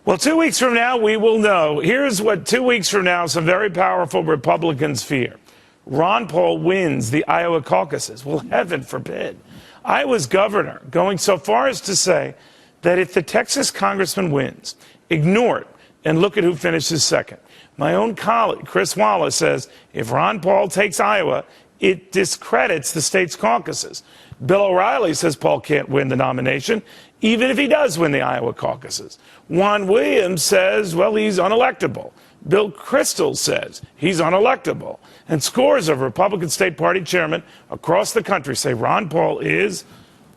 Well, 2 weeks from now, we will know. Here's what 2 weeks from now some very powerful Republicans fear. Ron Paul wins the Iowa caucuses. Well, heaven forbid. Iowa's governor going so far as to say that if the Texas congressman wins, ignore it and look at who finishes second. My own colleague, Chris Wallace, says if Ron Paul takes Iowa, it discredits the state's caucuses. Bill O'Reilly says Paul can't win the nomination, even if he does win the Iowa caucuses. Juan Williams says, well, he's unelectable. Bill Kristol says he's unelectable. And scores of Republican State Party chairmen across the country say Ron Paul is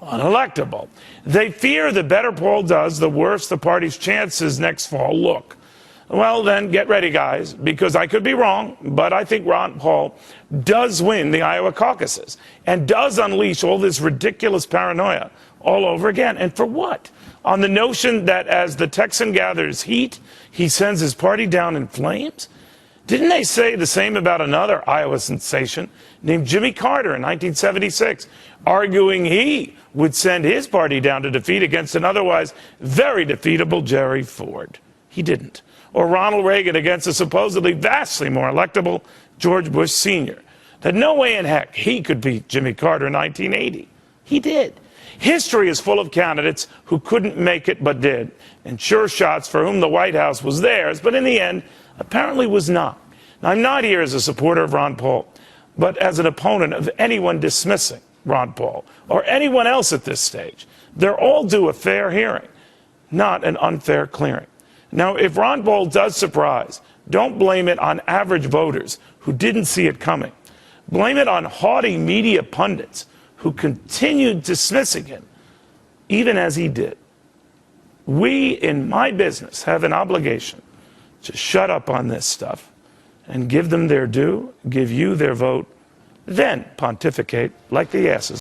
unelectable. They fear the better Paul does, the worse the party's chances next fall look. Well, then, get ready, guys, because I could be wrong, but I think Ron Paul does win the Iowa caucuses and does unleash all this ridiculous paranoia all over again. And for what? On the notion that as the Texan gathers heat, he sends his party down in flames? Didn't they say the same about another Iowa sensation named Jimmy Carter in 1976, arguing he would send his party down to defeat against an otherwise very defeatable Jerry Ford? He didn't. Or Ronald Reagan against a supposedly vastly more electable George Bush Sr. That no way in heck he could beat Jimmy Carter in 1980. He did. History is full of candidates who couldn't make it but did, and sure shots for whom the White House was theirs, but in the end, apparently was not. Now, I'm not here as a supporter of Ron Paul, but as an opponent of anyone dismissing Ron Paul or anyone else at this stage. They're all due a fair hearing, not an unfair clearing. Now, if Ron Paul does surprise, don't blame it on average voters who didn't see it coming. Blame it on haughty media pundits who continued dismissing him, even as he did. We, in my business, have an obligation to shut up on this stuff and give them their due, give you their vote, then pontificate like the asses.